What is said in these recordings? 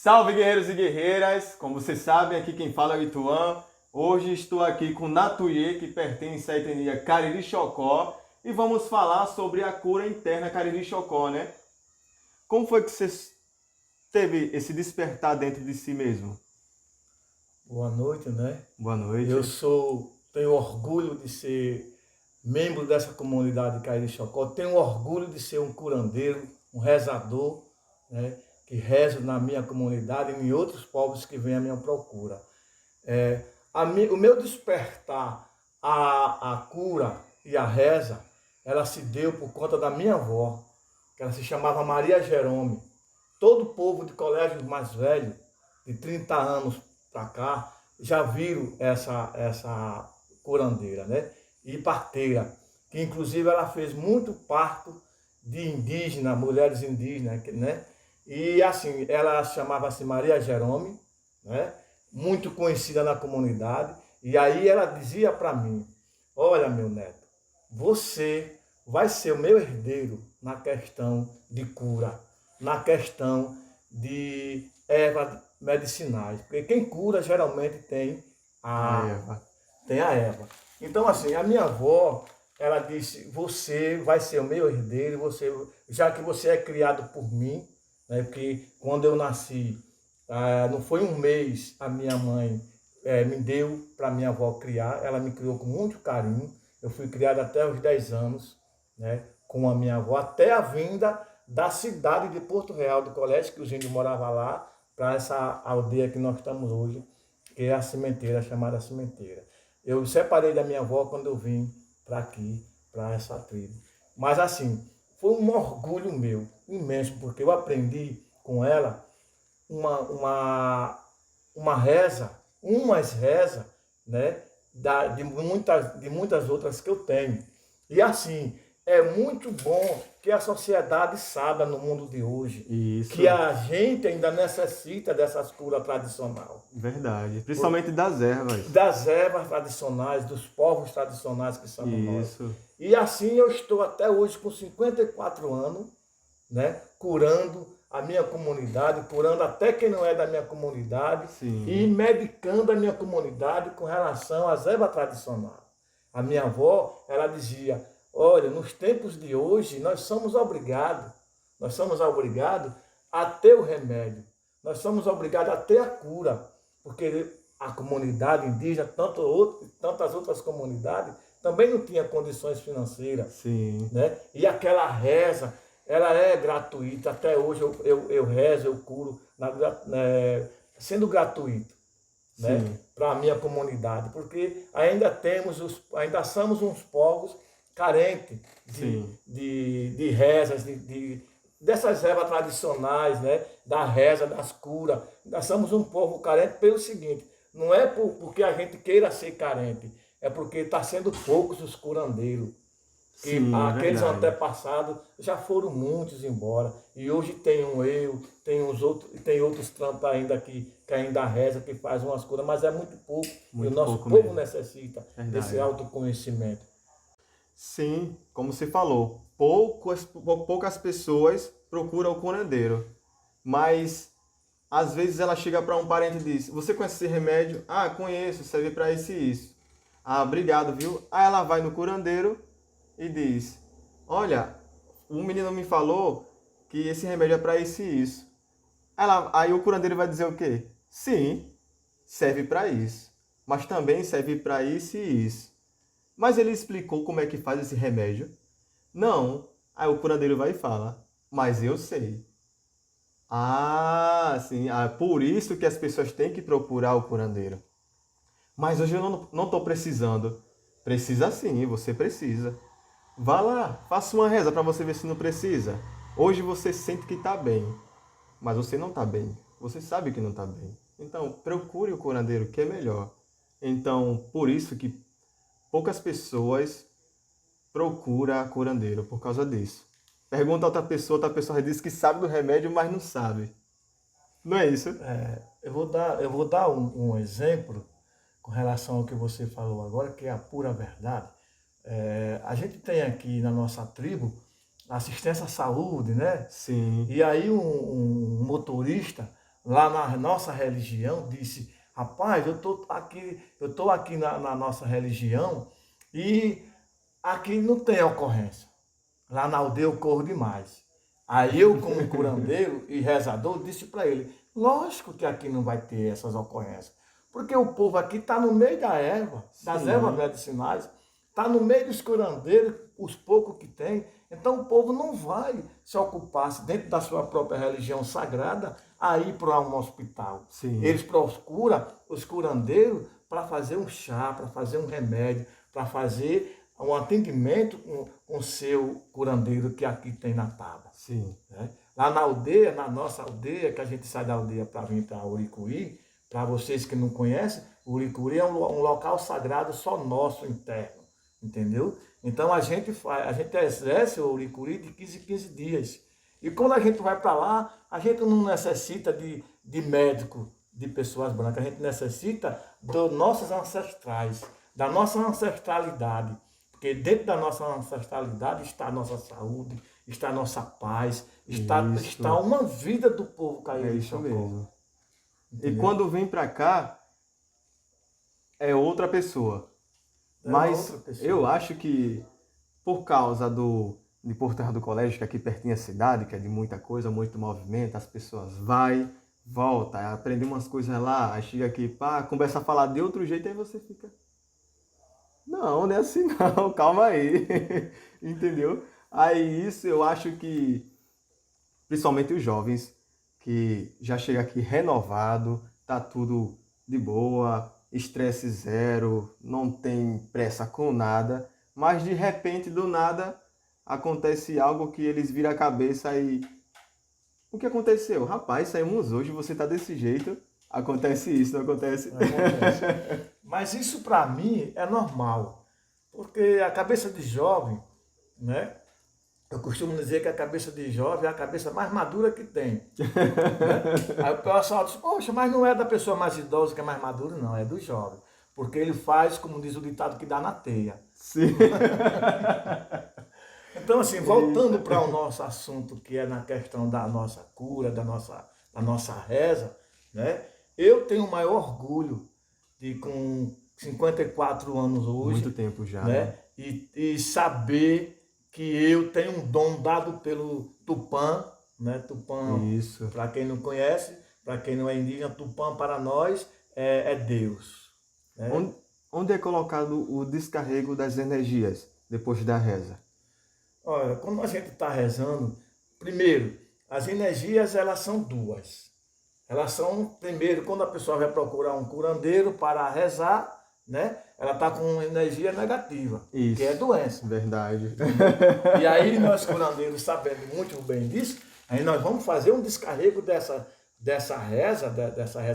Salve, guerreiros e guerreiras! Como vocês sabem, aqui quem fala é o Ituan. Hoje estou aqui com Natuye, que pertence à etnia Cariri-Xocó, e vamos falar sobre a cura interna Cariri-Xocó, né? Como foi que você teve esse despertar dentro de si mesmo? Boa noite, né? Boa noite. Tenho orgulho de ser membro dessa comunidade Cariri-Xocó, tenho orgulho de ser um curandeiro, um rezador, né? Que rezo na minha comunidade e em outros povos que vêm à minha procura. O meu despertar à cura e à reza, ela se deu por conta da minha avó, que ela se chamava Maria Jerome. Todo o povo de colégios mais velho, de 30 anos para cá, já viram essa curandeira, né? E parteira, que inclusive ela fez muito parto de indígena, mulheres indígenas, né? E assim, ela chamava-se Maria Jerome, né? Muito conhecida na comunidade, e aí ela dizia para mim: olha, meu neto, você vai ser o meu herdeiro na questão de cura, na questão de ervas medicinais, porque quem cura geralmente A a, Eva. tem a erva. Então, assim, a minha avó, ela disse: você vai ser o meu herdeiro, já que você é criado por mim, né? Porque quando eu nasci, não foi um mês a minha mãe me deu para minha avó criar, ela me criou com muito carinho. Eu fui criado até os 10 anos, né, com a minha avó, até a vinda da cidade de Porto Real, do colégio, que os índios moravam lá, para essa aldeia que nós estamos hoje, que é a Cimenteira, chamada Cimenteira. Eu separei da minha avó quando eu vim para aqui, para essa tribo. Mas assim, foi um orgulho meu, imenso, porque eu aprendi com ela uma, uma reza, umas reza, né, de muitas outras que eu tenho. E assim, é muito bom que a sociedade saiba no mundo de hoje que Isso, a gente ainda necessita dessas curas tradicionais, verdade. Principalmente das ervas. das ervas tradicionais, dos povos tradicionais que somos nós. Isso, E assim eu estou até hoje com 54 anos, né, curando a minha comunidade, curando até quem não é da minha comunidade e sim. medicando a minha comunidade com relação às ervas tradicionais. A minha avó, ela dizia: olha, nos tempos de hoje nós somos obrigados a ter o remédio, nós somos obrigados a ter a cura, porque a comunidade indígena, tantas outras comunidades, também não tinha condições financeiras, Sim, né? E aquela reza, ela é gratuita. Até hoje eu rezo, eu curo, sendo gratuito, né? sim, Para a minha comunidade, porque ainda somos uns povos carentes sim. de rezas, dessas ervas tradicionais, né? Da reza, das curas. Nós somos um povo carente pelo seguinte: não é porque a gente queira ser carente, é porque está sendo poucos os curandeiros, que Sim, aqueles verdade. antepassados já foram muitos embora. E hoje tem outros trampos ainda que ainda reza, que faz umas curas, mas é muito pouco. E o Muito nosso pouco povo mesmo. necessita desse Verdade. autoconhecimento. Sim, como você falou, poucas pessoas procuram o curandeiro. Mas às vezes ela chega para um parente e diz: você conhece esse remédio? Ah, conheço, serve para isso e isso. Ah, obrigado, viu? Aí ela vai no curandeiro e diz: olha, o menino me falou que esse remédio é para isso e isso. Aí o curandeiro vai dizer o quê? Sim, serve para isso, mas também serve para isso e isso. Mas ele explicou como é que faz esse remédio? Não. Aí o curandeiro vai e fala: mas eu sei. Ah, sim. Ah, por isso que as pessoas têm que procurar o curandeiro. Mas hoje eu não estou precisando. Precisa sim, você precisa. Vá lá, faça uma reza para você ver se não precisa. Hoje você sente que está bem, mas você não está bem. Você sabe que não está bem. Então, procure o curandeiro, que é melhor. Então, por isso que poucas pessoas procuram curandeiro, por causa disso. Pergunta a outra pessoa diz que sabe do remédio, mas não sabe. Não é isso? Eu vou dar um exemplo com relação ao que você falou agora, que é a pura verdade. A gente tem aqui na nossa tribo assistência à saúde, né? Sim, E aí um motorista lá na nossa religião, disse, rapaz, eu estou aqui na nossa religião e aqui não tem ocorrência. Lá na aldeia eu corro demais. Aí eu, como curandeiro e rezador, disse para ele, lógico que aqui não vai ter essas ocorrências. Porque o povo aqui está no meio da erva, das ervas medicinais, está no meio dos curandeiros, os poucos que tem. Então o povo não vai se ocupar dentro da sua própria religião sagrada a ir para um hospital. Sim. Eles procuram os curandeiros para fazer um chá, para fazer um remédio, para fazer um atendimento com o seu curandeiro que aqui tem na Taba. Sim. Né? Lá na aldeia, na nossa aldeia, que a gente sai da aldeia para vir para Uricuí, para vocês que não conhecem, Uricuí é um local sagrado só nosso interno, entendeu? Então a gente exerce o Uricuí de 15 em 15 dias. E quando a gente vai para lá, a gente não necessita de médico, de pessoas brancas, a gente necessita dos nossos ancestrais, da nossa ancestralidade. Porque dentro da nossa ancestralidade está a nossa saúde, está a nossa paz, está uma vida do povo Cariri É isso Chocó. mesmo. Entendeu? E quando vem para cá, é outra pessoa. Mas outra pessoa. eu acho que por causa de Porto do Colégio, que aqui pertinho é a cidade, que é de muita coisa, muito movimento, as pessoas vai, volta, aprende umas coisas lá, aí chega aqui, pá, começa a falar de outro jeito, aí você fica... Não, não é assim não, calma aí, entendeu? Aí isso eu acho que, principalmente os jovens, que já chega aqui renovado, tá tudo de boa, estresse zero, não tem pressa com nada, mas de repente, do nada, acontece algo que eles viram a cabeça e... O que aconteceu? Rapaz, saímos hoje, você tá desse jeito, acontece isso, não acontece? Acontece. Mas isso para mim é normal, porque a cabeça de jovem, né? Eu costumo dizer que a cabeça de jovem é a cabeça mais madura que tem. Né? Aí o pessoal diz, poxa, mas não é da pessoa mais idosa que é mais madura, não, é do jovem. Porque ele faz, como diz o ditado, que dá na teia. Sim. Então, assim, voltando para o nosso assunto, que é na questão da nossa cura, da nossa reza, né? Eu tenho o maior orgulho de, com 54 anos hoje, Muito tempo já, né? E saber que eu tenho um dom dado pelo Tupã, né? Tupã, Isso. para quem não conhece, para quem não é indígena, Tupã para nós é Deus. Né? Onde é colocado o descarrego das energias depois da reza? Olha, quando a gente está rezando, primeiro, as energias elas são duas. Elas são, primeiro, quando a pessoa vai procurar um curandeiro para rezar, né? Ela está com energia negativa, Isso. que é doença. Verdade. E aí nós curandeiros, sabendo muito bem disso, aí nós vamos fazer um descarrego dessa reza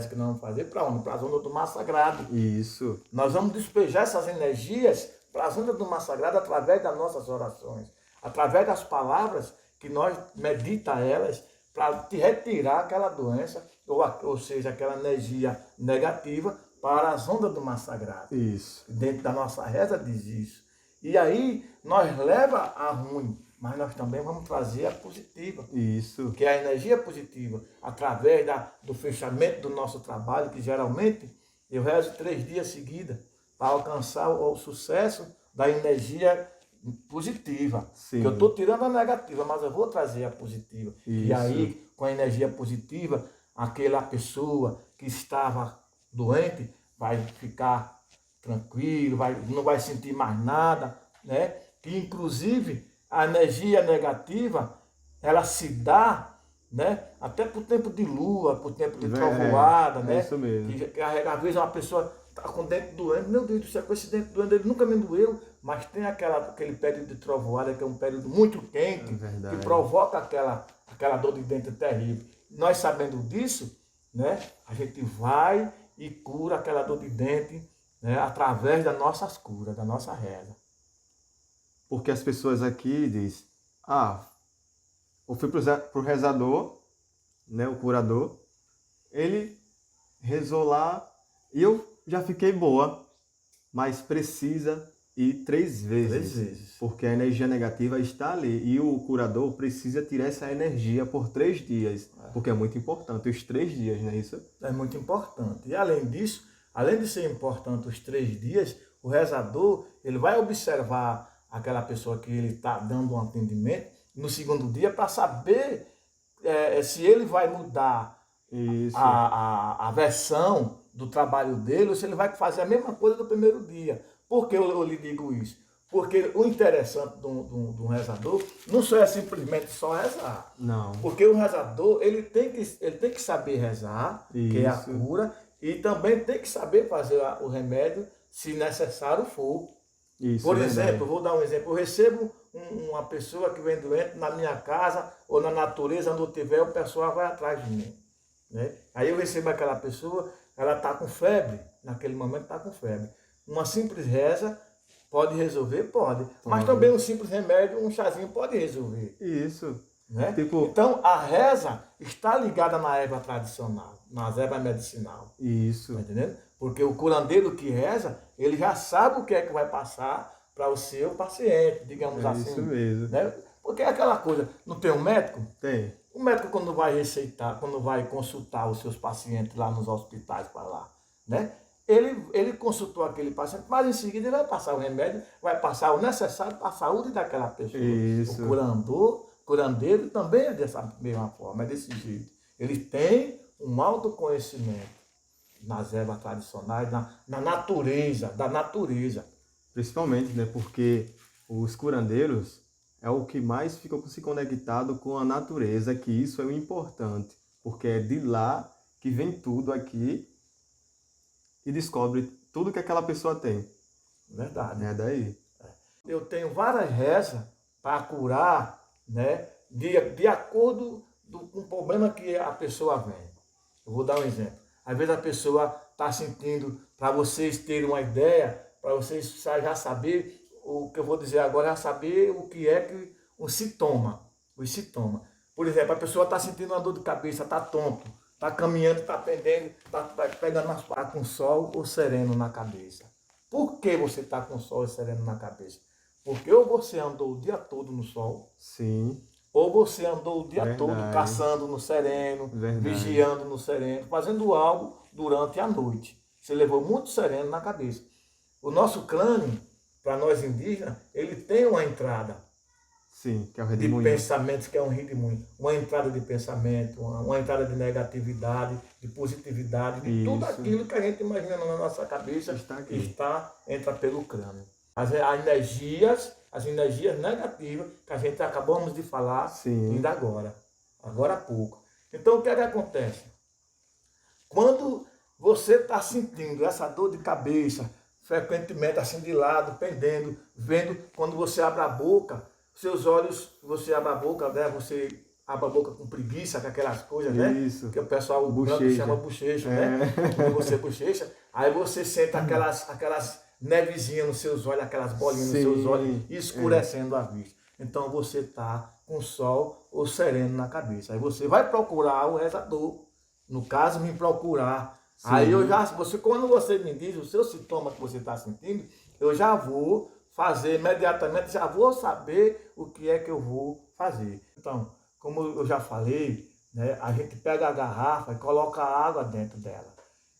que nós vamos fazer para onde? Para a zona do mar sagrado. Isso. Nós vamos despejar essas energias para a zona do mar sagrado através das nossas orações, através das palavras que nós medita elas para te retirar aquela doença, ou seja, aquela energia negativa para as ondas do mar sagrado. Isso. Dentro da nossa reza diz isso. E aí nós leva a ruim, mas nós também vamos trazer a positiva. Isso. Que é a energia positiva, através do fechamento do nosso trabalho, que geralmente eu rezo 3 dias seguidos para alcançar o sucesso da energia positiva. Sim. Que eu estou tirando a negativa, mas eu vou trazer a positiva. Isso. E aí, com a energia positiva, aquela pessoa que estava doente vai ficar tranquilo, não vai sentir mais nada, né? Que inclusive a energia negativa, ela se dá, né? Até por tempo de lua, por tempo de trovoada, né? Isso mesmo. Que às vezes uma pessoa está com o dente doendo, meu Deus do céu, com esse dente doendo, ele nunca me doeu, mas tem aquele período de trovoada, que é um período muito quente, que provoca aquela dor de dente terrível. Nós sabendo disso, né? A gente vai e cura aquela dor de dente, né? Através das nossas curas, da nossa reza. Porque as pessoas aqui dizem, eu fui pro rezador, né, o curador, ele rezou lá e eu já fiquei boa, mas precisa e 3 vezes. 3 vezes. Porque a energia negativa está ali. E o curador precisa tirar essa energia por 3 dias. Porque é muito importante, os 3 dias, não é isso? É muito importante. E além disso, além de ser importante os 3 dias, o rezador, ele vai observar aquela pessoa que ele está dando um atendimento no segundo dia para saber se ele vai mudar Isso. a versão do trabalho dele ou se ele vai fazer a mesma coisa do primeiro dia. Por que eu lhe digo isso? Porque o interessante de um rezador não só é simplesmente só rezar. Não. Porque o rezador, ele tem que saber rezar, que é a cura, e também tem que saber fazer o remédio, se necessário for. Isso, Por é exemplo, verdade. eu vou dar um exemplo. Eu recebo uma pessoa que vem doente na minha casa ou na natureza, onde eu tiver, o pessoal vai atrás de mim. Né? Aí eu recebo aquela pessoa, ela está com febre, naquele momento está com febre. Uma simples reza pode resolver? Pode. Mas também um simples remédio, um chazinho pode resolver. Isso. Né? Tipo, Então a reza está ligada na erva tradicional, na erva medicinal. isso. Tá entendendo? Porque o curandeiro que reza, ele já sabe o que é que vai passar para o seu paciente, digamos É assim. isso mesmo. Né? Porque é aquela coisa, não tem um médico? Tem. O médico quando vai receitar, quando vai consultar os seus pacientes lá nos hospitais para lá, né? Ele consultou aquele paciente, mas em seguida ele vai passar o remédio, vai passar o necessário para a saúde daquela pessoa. Isso. O curandeiro também é dessa mesma forma, é desse jeito. Ele tem um autoconhecimento nas ervas tradicionais, na natureza, da natureza. Principalmente, né? Porque os curandeiros é o que mais fica se conectado com a natureza, que isso é o importante. Porque é de lá que vem tudo aqui e descobre tudo que aquela pessoa tem. Verdade. É daí. Eu tenho várias rezas para curar, né, de acordo com o problema que a pessoa vem. Eu vou dar um exemplo. Às vezes a pessoa está sentindo, para vocês terem uma ideia, para vocês já saber, o que eu vou dizer agora, já saber o que é que o sintoma. Os sintomas. Por exemplo, a pessoa está sentindo uma dor de cabeça, está tonto, está caminhando, está pendendo, está pegando as partes com sol ou sereno na cabeça. Por que você está com sol e sereno na cabeça? Porque ou você andou o dia todo no sol, Sim. ou você andou o dia todo Verdade. caçando no sereno, Verdade. vigiando no sereno, fazendo algo durante a noite. Você levou muito sereno na cabeça. O nosso crânio, para nós indígenas, ele tem uma entrada Sim, que é o de redemoinho. pensamentos, que é um redemoinho. Uma entrada de pensamento, uma entrada de negatividade, de positividade, de tudo Isso. aquilo que a gente imagina na nossa cabeça Está aqui. entra pelo crânio. As energias negativas que a gente acabamos de falar Sim. ainda agora há pouco. Então o que é que acontece? Quando você está sentindo essa dor de cabeça, frequentemente assim de lado, pendendo, vendo, quando você abre a boca, seus olhos, você abre a boca, né? Você abre a boca com preguiça, com aquelas coisas, né? Isso. Que o pessoal Bochecha. chama bochecha, né? Quando você bochecha, aí você sente aquelas nevezinhas nos seus olhos, aquelas bolinhas nos seus olhos, escurecendo a vista. Então você está com sol ou sereno na cabeça. Aí você vai procurar o rezador. No caso, me procurar. Sim. Aí quando você me diz o seu sintoma que você está sentindo, eu já vou fazer imediatamente, já vou saber o que é que eu vou fazer. Então, como eu já falei, né, a gente pega a garrafa e coloca a água dentro dela.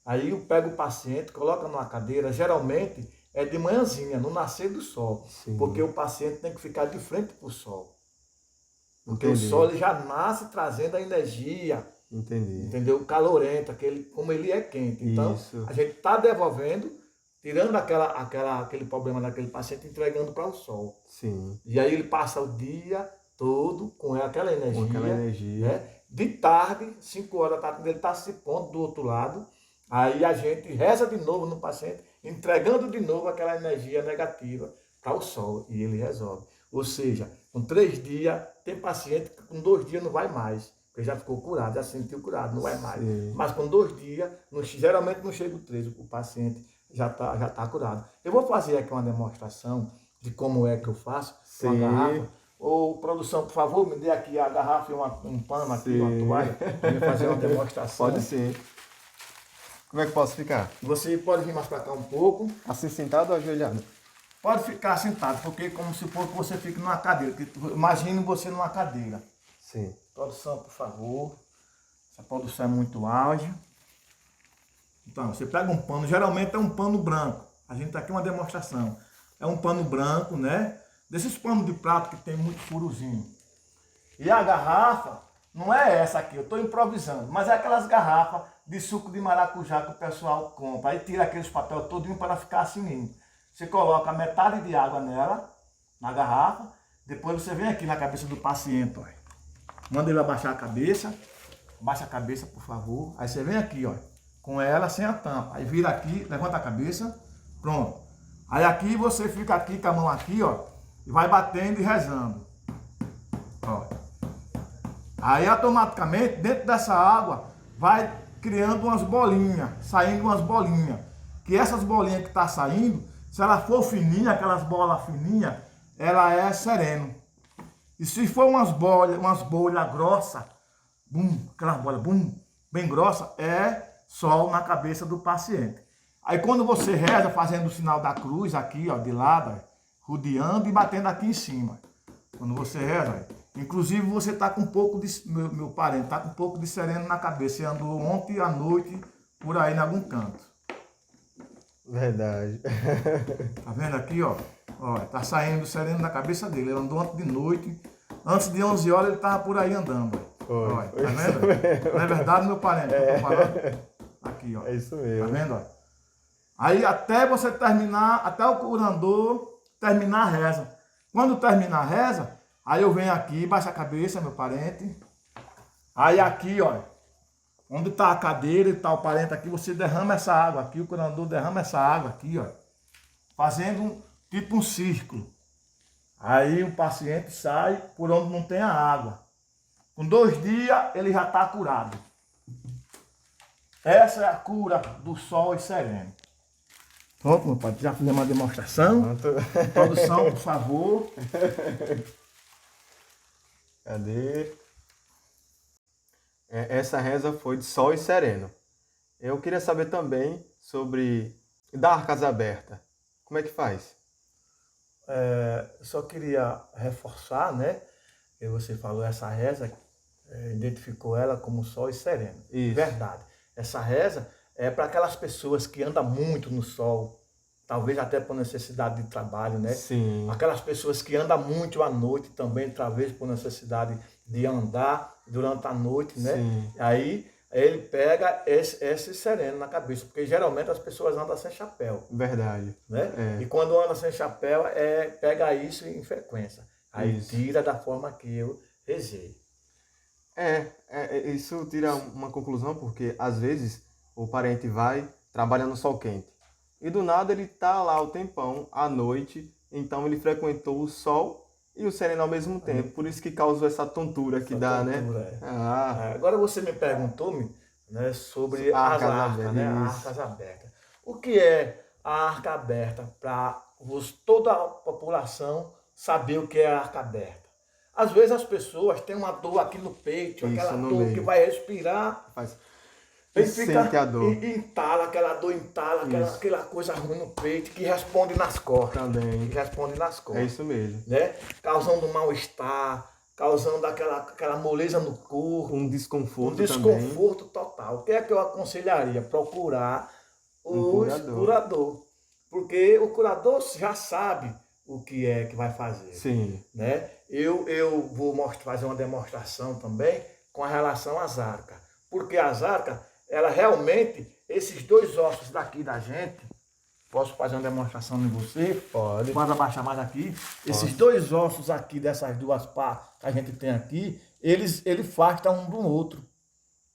Aí eu pego o paciente, coloca numa cadeira, geralmente é de manhãzinha, no nascer do sol. Sim. Porque o paciente tem que ficar de frente para o sol. Porque Entendi. o sol ele já nasce trazendo a energia, Entendi. entendeu? Calorenta, como ele é quente. Então, Isso. a gente está devolvendo, tirando aquele problema daquele paciente, entregando para o sol. Sim. E aí ele passa o dia todo com aquela energia. Com aquela energia. Né? De tarde, 5 horas da tarde, ele está se pondo do outro lado. Aí a gente reza de novo no paciente, entregando de novo aquela energia negativa para o sol. E ele resolve. Ou seja, com 3 dias, tem paciente que com 2 dias não vai mais. Porque já ficou curado, já se sentiu curado, não vai mais. Sim. Mas com 2 dias, geralmente não chega o 3, o paciente já tá curado. Eu vou fazer aqui uma demonstração de como é que eu faço com a Sim. garrafa. Ô, produção, por favor, me dê aqui a garrafa e um pano aqui, Sim. uma toalha, para eu fazer uma demonstração. Pode sim. Como é que posso ficar? Você pode vir mais para cá um pouco. Assim sentado ou ajoelhado? Pode ficar sentado, porque como se for que você fique numa cadeira. Imagine você numa cadeira. Sim. Produção, por favor. Essa produção é muito ágil. Então, você pega um pano, geralmente é um pano branco. A gente tá aqui uma demonstração. É um pano branco, né? Desses panos de prato que tem muito furozinho. E a garrafa não é essa aqui, eu estou improvisando, mas é aquelas garrafas de suco de maracujá que o pessoal compra. Aí tira aqueles papel todinho para ficar assim mesmo. Você coloca metade de água nela, na garrafa, depois você vem aqui na cabeça do paciente, ó. Manda ele abaixar a cabeça. Abaixa a cabeça, por favor. Aí você vem aqui, ó, com ela sem a tampa. Aí vira aqui, levanta a cabeça, pronto. Aí aqui você fica aqui com a mão aqui, ó, e vai batendo e rezando. Ó. Aí automaticamente, dentro dessa água, vai criando umas bolinhas, saindo umas bolinhas. Que essas bolinhas que tá saindo, se ela for fininha, aquelas bolas fininhas, ela é sereno. E se for umas bolhas grossas, bum, aquelas bolas, bum, bem grossa, é sol na cabeça do paciente. Aí quando você reza, fazendo o sinal da cruz aqui, ó, de lado, ó, rodeando e batendo aqui em cima. Quando você reza, ó, inclusive você tá com um pouco de, meu parente, tá com um pouco de sereno na cabeça. Você andou ontem à noite por aí em algum canto. Verdade. Tá vendo aqui, ó? Ó, tá saindo sereno na cabeça dele. Ele andou ontem de noite. Antes de 11 horas ele tava por aí andando. Foi, ó, tá vendo? Não é verdade, meu parente? Que eu tô falando? Aqui, ó. É isso mesmo. Tá vendo, ó? Aí até você terminar, até o curador terminar a reza. Quando terminar a reza, aí eu venho aqui, baixa a cabeça, meu parente. Aí aqui, ó, onde tá a cadeira e tá o parente aqui, você derrama essa água aqui, o curador derrama essa água aqui, ó, fazendo tipo um círculo. Aí o paciente sai por onde não tem a água. Com 2 dias ele já está curado. Essa é a cura do sol e sereno. Pronto, meu pai, já fizemos uma demonstração. Pronto. Produção, por favor. Cadê? Essa reza foi de sol e sereno. Eu queria saber também sobre dar casa aberta. Como é que faz? Só queria reforçar, né? Que você falou essa reza, identificou ela como sol e sereno. Isso. Verdade. Essa reza é para aquelas pessoas que andam muito no sol, talvez até por necessidade de trabalho, né? Sim. Aquelas pessoas que andam muito à noite também, talvez por necessidade de andar durante a noite, né? Sim. Aí ele pega esse sereno na cabeça, porque geralmente as pessoas andam sem chapéu, Verdade. né? E quando anda sem chapéu, pega isso em frequência. Aí Isso. tira da forma que eu rezei. Isso tira uma conclusão, porque às vezes o parente vai trabalhar no sol quente. E do nada ele tá lá o tempão, à noite, então ele frequentou o sol e o sereno ao mesmo tempo. Por isso que causou essa tontura que dá, né? Agora você me perguntou, né, sobre as arcas, né? Arcas abertas. O que é a arca aberta para toda a população saber o que é a arca aberta? Às vezes as pessoas têm uma dor aqui no peito, aquela dor que vai respirar. E sente a dor. E entala, aquela dor entala, aquela coisa ruim no peito que responde nas costas. Também. Que responde nas costas. É isso mesmo. Né? Causando mal-estar, causando aquela moleza no corpo. Um desconforto Um desconforto total. O que é que eu aconselharia? Procurar o curador. Porque o curador já sabe o que é que vai fazer. Sim. Né? Eu vou fazer uma demonstração também com relação às arcas. Porque as arcas, ela realmente, esses 2 ossos daqui da gente, posso fazer uma demonstração em você? Pode. Pode abaixar mais aqui. Pode. Esses 2 ossos aqui, dessas 2 partes que a gente tem aqui, ele afasta um do outro.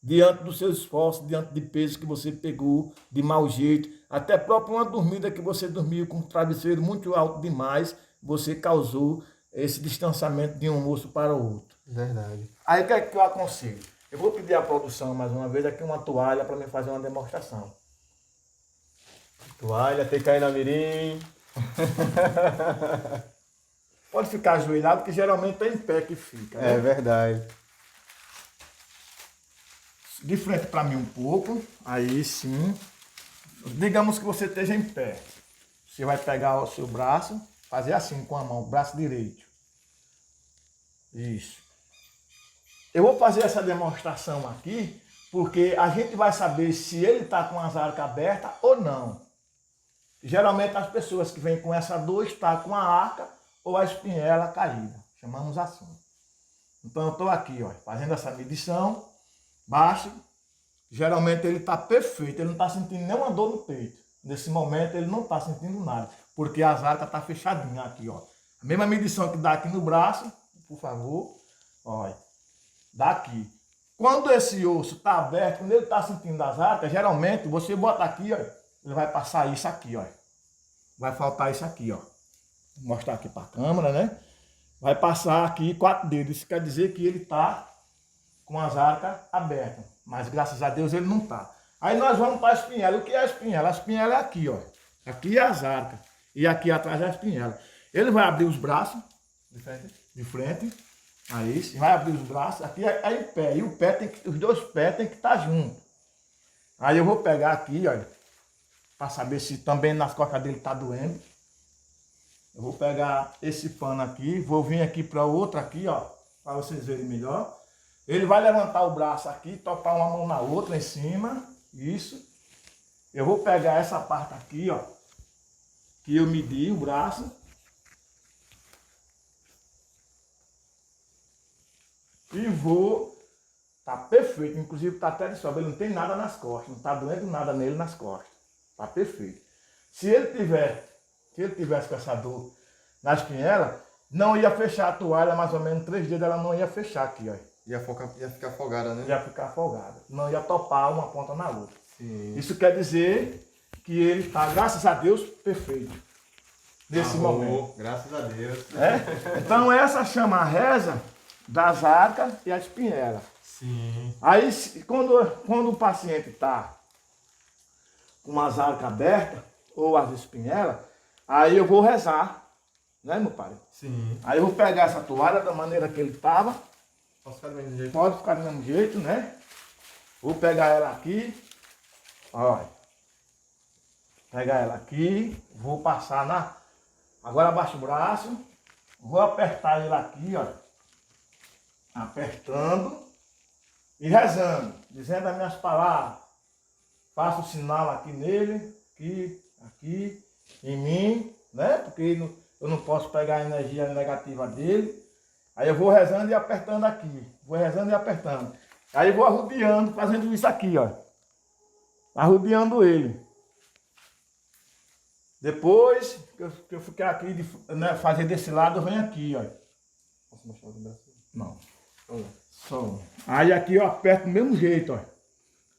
Diante do seu esforço, diante de peso que você pegou, de mau jeito, até próprio uma dormida que você dormiu com um travesseiro muito alto demais, você causou esse distanciamento de um osso para o outro. Verdade. Aí o que é que eu aconselho? Eu vou pedir à produção mais uma vez aqui uma toalha para me fazer uma demonstração. Toalha, tem que cair na mirim. Pode ficar ajoelhado, porque geralmente é em pé que fica. Né? É verdade. De frente para mim um pouco, aí sim. Digamos que você esteja em pé. Você vai pegar o seu braço, fazer assim com a mão, o braço direito. Isso. Eu vou fazer essa demonstração aqui, porque a gente vai saber se ele está com as arcas abertas ou não. Geralmente as pessoas que vêm com essa dor estão com a arca ou a espinhela caída. Chamamos assim. Então eu estou aqui, ó, fazendo essa medição. Baixo. Geralmente ele está perfeito, ele não está sentindo nenhuma dor no peito. Nesse momento ele não está sentindo nada, porque as arcas estão fechadinhas aqui, ó. A mesma medição que dá aqui no braço, por favor, olha, daqui. Quando esse osso está aberto, quando ele está sentindo as arcas, geralmente você bota aqui, ó, ele vai passar isso aqui, ó. Vai faltar isso aqui, ó. Vou mostrar aqui para a câmera, né? Vai passar aqui 4 dedos. Isso quer dizer que ele está com as arcas abertas. Mas graças a Deus ele não está. Aí nós vamos para a espinhela. O que é a espinhela? A espinhela é aqui, ó. Aqui é as arcas. E aqui atrás é a espinhela. Ele vai abrir os braços de frente. Aí vai abrir os braços. Aqui é o pé. E o pé os 2 pés tem que estar juntos. Aí eu vou pegar aqui, ó. Para saber se também nas costas dele está doendo. Eu vou pegar esse pano aqui. Vou vir aqui para outro aqui, ó. Para vocês verem melhor. Ele vai levantar o braço aqui, topar uma mão na outra em cima. Isso. Eu vou pegar essa parte aqui, ó. Que eu medi o braço. E vou. Tá perfeito. Inclusive tá até de sobra. Ele não tem nada nas costas. Não tá doendo nada nele nas costas. Tá perfeito. Se ele tivesse com essa dor na espinhela, não ia fechar a toalha, mais ou menos 3 dedos, ela não ia fechar aqui, ó. Ia ficar folgada, né? Ia ficar folgada. Não ia topar uma ponta na outra. Sim. Isso quer dizer que ele está, graças a Deus, perfeito. Nesse momento. Graças a Deus. É? Então essa chama a reza das arcas e a espinhela. Sim. Aí quando o paciente está com as arcas abertas ou as espinhelas, aí eu vou rezar, né, meu pai? Sim. Aí eu vou pegar essa toalha da maneira que ele estava. Posso ficar do mesmo jeito? Pode ficar do mesmo jeito, né? Vou pegar ela aqui. Olha. Pegar ela aqui. Vou passar na... Agora abaixo o braço. Vou apertar ele aqui, ó. Apertando. E rezando. Dizendo as minhas palavras. Faço o sinal aqui nele. Aqui. Em mim. Né? Porque eu não posso pegar a energia negativa dele. Aí eu vou rezando e apertando aqui. Vou rezando e apertando. Aí vou arrodeando, fazendo isso aqui, ó. Arrodeando ele. Depois que eu ficar aqui, né, fazer desse lado, eu venho aqui, ó. Posso mostrar o braço? Não. Olha. Só. Aí aqui eu aperto do mesmo jeito, ó.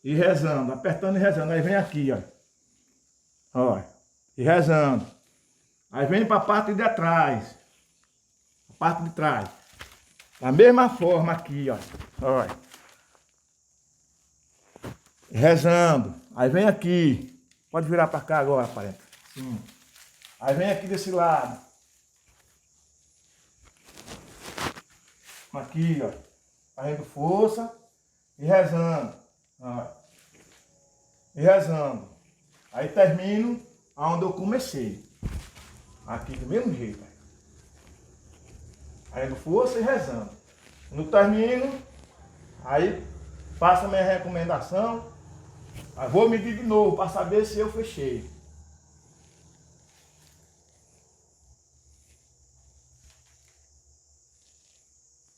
E rezando, apertando e rezando. Aí vem aqui, ó. Ó. E rezando. Aí vem para a parte de trás. A parte de trás. Da mesma forma aqui, ó. Olha. Rezando. Aí vem aqui. Pode virar para cá agora, parente. Sim. Aí vem aqui desse lado. Aqui, ó. Fazendo força. E rezando. Ó. E rezando. Aí termino onde eu comecei. Aqui do mesmo jeito. Fazendo força e rezando. Quando termino, aí faço a minha recomendação. Aí vou medir de novo para saber se eu fechei.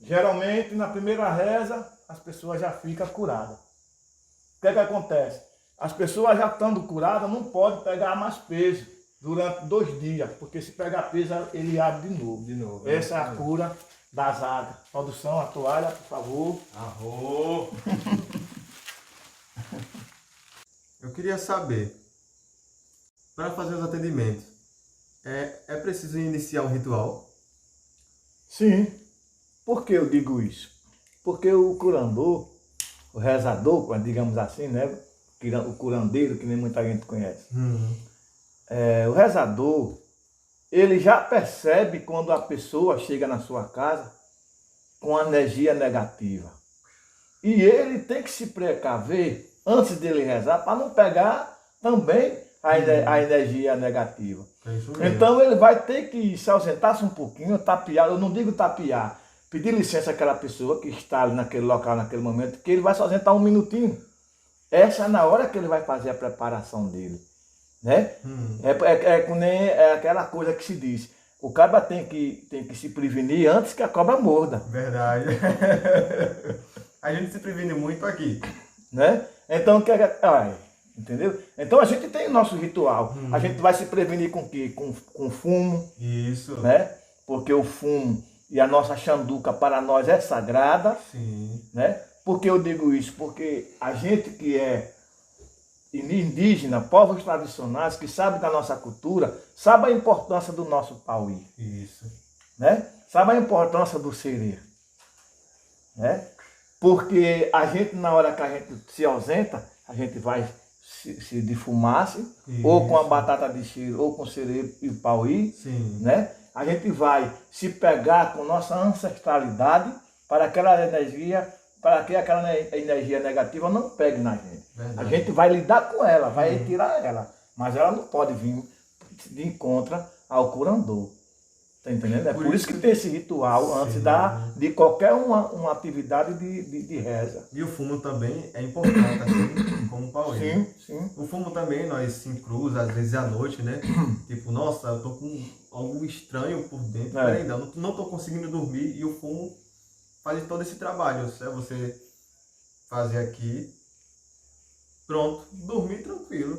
Geralmente, na primeira reza, as pessoas já ficam curadas. O que é que acontece? As pessoas já estando curadas não podem pegar mais peso durante 2 dias, porque se pegar peso, ele abre de novo. De novo. Essa é a cura das águas. Produção, a toalha, por favor. Arro! Eu queria saber, para fazer os atendimentos, é preciso iniciar um ritual? Sim. Por que eu digo isso? Porque o curandor, o rezador, digamos assim, né? O curandeiro, que nem muita gente conhece. O rezador, ele já percebe quando a pessoa chega na sua casa com energia negativa. E ele tem que se precaver antes dele rezar para não pegar também a energia negativa. É isso mesmo. Então ele vai ter que se ausentar-se um pouquinho, tapear, eu não digo tapear, pedir licença àquela pessoa que está ali naquele local, naquele momento, que ele vai se ausentar um minutinho. Essa é na hora que ele vai fazer a preparação dele. Né? É aquela coisa que se diz, o cabra tem que se prevenir antes que a cobra morda. Verdade. A gente se previne muito aqui. Né? Então, entendeu? Então a gente tem o nosso ritual. A gente vai se prevenir com o quê? Com fumo. Isso. Né? Porque o fumo e a nossa chanduca para nós é sagrada. Sim. Né? Por que eu digo isso? Porque a gente que é indígena, povos tradicionais, que sabe da nossa cultura, sabe a importância do nosso pauí. Isso. Né? Sabe a importância do serê. Né? Porque a gente, na hora que a gente se ausenta, a gente vai se defumar-se, ou com a batata de cheiro, ou com serê e pauí. Sim. Né? A gente vai se pegar com nossa ancestralidade para que aquela energia negativa não pegue na gente. Verdade. A gente vai lidar com ela, vai retirar ela, mas ela não pode vir de encontro ao curandor. Tá entendendo? É por isso que tem esse ritual antes de qualquer uma atividade de reza. E o fumo também é importante, assim como o pauí. Sim, sim. O fumo também, nós se cruza, às vezes à noite, né? Tipo, nossa, eu tô com algo estranho por dentro. Peraí, não tô conseguindo dormir, e o fumo faz todo esse trabalho. É você fazer aqui, pronto, dormir tranquilo.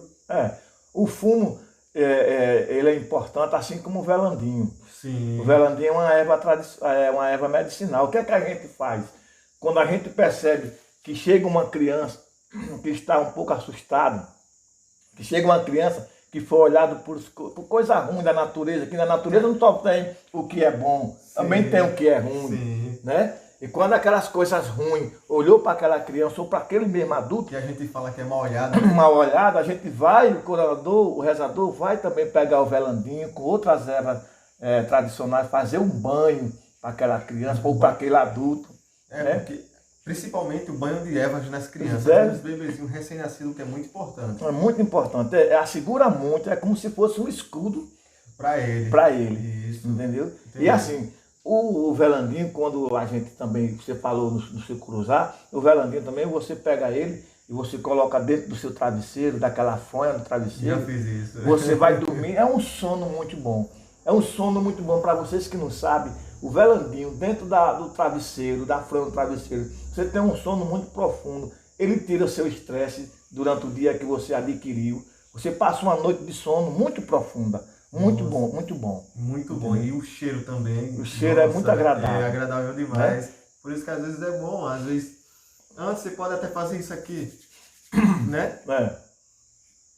O fumo, ele é importante, assim como o velandinho. Sim. O velandinho é uma erva medicinal. O que é que a gente faz? Quando a gente percebe que chega uma criança que está um pouco assustada, que chega uma criança que foi olhado por coisa ruim da natureza, que na natureza não só tem o que é bom, também tem o que é ruim. Né? E quando aquelas coisas ruins olhou para aquela criança ou para aquele mesmo adulto, que a gente fala que é mal olhada, mal olhada, a gente vai, o curador, o rezador vai também pegar o velandinho com outras ervas tradicionais, fazer um banho para aquela criança ou para aquele adulto. Né? Porque principalmente o banho de ervas nas crianças, nos bebezinhos recém-nascidos, que é muito importante. É muito importante, assegura muito, é como se fosse um escudo para ele. Para ele, isso. Entendeu? E assim, o velandinho, quando a gente também, você falou no seu cruzar, o velandinho também, você pega ele e você coloca dentro do seu travesseiro, daquela fonha do travesseiro. Já fiz isso. Você vai dormir, é um sono muito bom. É um sono muito bom para vocês que não sabem. O velandinho dentro do travesseiro, da fronha do travesseiro, você tem um sono muito profundo. Ele tira o seu estresse durante o dia que você adquiriu. Você passa uma noite de sono muito profunda. Muito bom, muito bom. Muito bom. E o cheiro também. O cheiro é muito agradável. É agradável demais. Por isso que às vezes é bom. Às vezes, antes você pode até fazer isso aqui, né?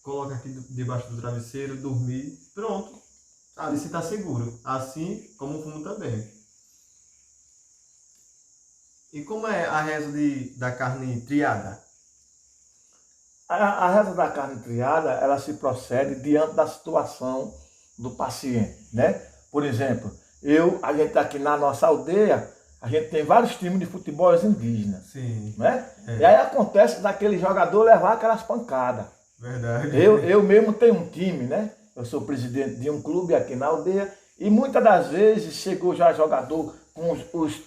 Coloca aqui debaixo do travesseiro, dormir, pronto. Ali você está seguro. Assim como o fumo também. E como é a reza da carne triada? A reza da carne triada, ela se procede diante da situação do paciente, né? Por exemplo, a gente aqui na nossa aldeia, a gente tem vários times de futebol indígenas. Sim. Né? E aí acontece daquele jogador levar aquelas pancadas. Verdade. Eu mesmo tenho um time, né? Eu sou presidente de um clube aqui na aldeia e muitas das vezes chegou já jogador com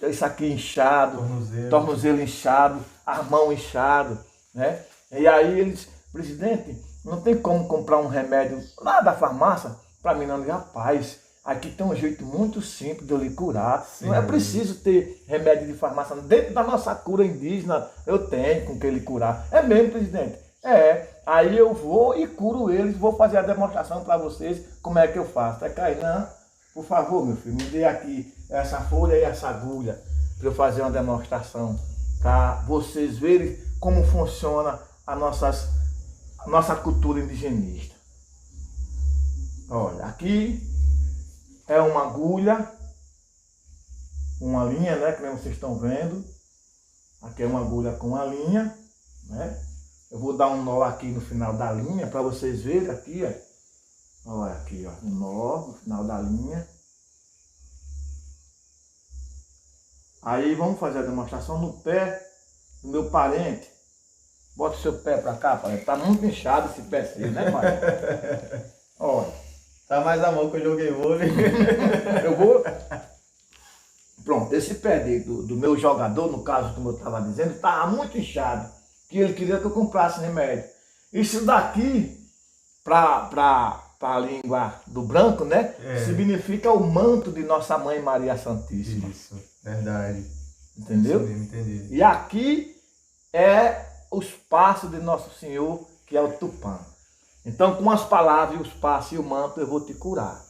isso aqui inchado, tornozelo inchado, a mão inchado, né? E aí eles, presidente, não tem como comprar um remédio lá da farmácia para mim não? Rapaz, aqui tem um jeito muito simples de eu lhe curar. Sim. Não é preciso ter remédio de farmácia. Dentro da nossa cura indígena, eu tenho com que ele curar. É mesmo, presidente? Aí eu vou e curo eles, vou fazer a demonstração para vocês como é que eu faço. Kainan, por favor, meu filho, me dê aqui essa folha e essa agulha para eu fazer uma demonstração, para vocês verem como funciona a nossa cultura indigenista. Olha, aqui é uma agulha, uma linha, né, que vocês estão vendo. Aqui é uma agulha com uma linha, né? Eu vou dar um nó aqui no final da linha para vocês verem aqui, ó. Olha aqui, ó, um nó no final da linha. Aí vamos fazer a demonstração no pé do meu parente. Bota o seu pé para cá, parente. Tá muito inchado esse pé seu, né, pai? Olha. Tá mais a mão que eu joguei vôlei. Eu vou. Pronto, esse pé do meu jogador, no caso, como eu estava dizendo, estava muito inchado. Que ele queria que eu comprasse remédio. Isso daqui, para a língua do branco, né? Significa o manto de Nossa Mãe Maria Santíssima. Isso, verdade. Entendeu? Isso mesmo, entendi. E aqui é os passos de Nosso Senhor, que é o Tupã. Então, com as palavras, os passos e o manto, eu vou te curar.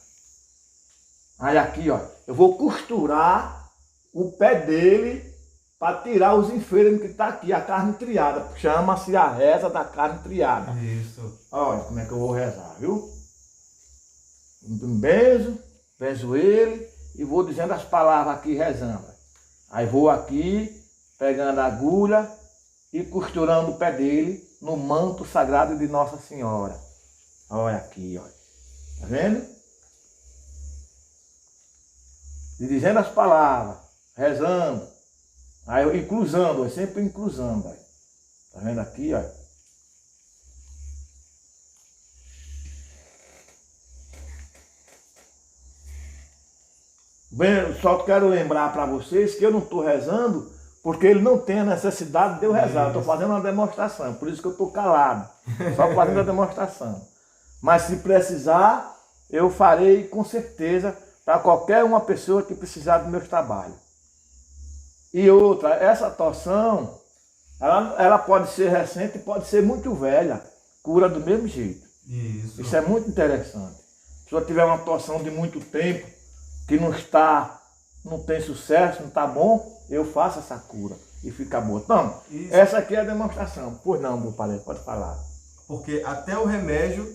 Aí aqui, ó, eu vou costurar o pé dele para tirar os enfermos que está aqui, a carne triada. Chama-se a reza da carne triada. Isso. Olha como é que eu vou rezar, viu? Benzo ele e vou dizendo as palavras aqui rezando. Aí vou aqui, pegando a agulha e costurando o pé dele no manto sagrado de Nossa Senhora. Olha aqui, olha. Tá vendo? E dizendo as palavras, rezando. Aí eu inclusando, sempre inclusando. Aí. Tá vendo aqui, olha? Bem, só quero lembrar para vocês que eu não estou rezando porque ele não tem a necessidade de eu rezar. Eu estou fazendo uma demonstração, por isso que eu estou calado. Só fazendo a demonstração. Mas se precisar, eu farei com certeza para qualquer uma pessoa que precisar do meu trabalho. E outra, essa torção, ela pode ser recente e pode ser muito velha. Cura do mesmo jeito. Isso é muito interessante. Se eu tiver uma torção de muito tempo, que não tem sucesso, não está bom, eu faço essa cura e fica boa. Então, essa aqui é a demonstração. Pois não, meu pai, pode falar. Porque até o remédio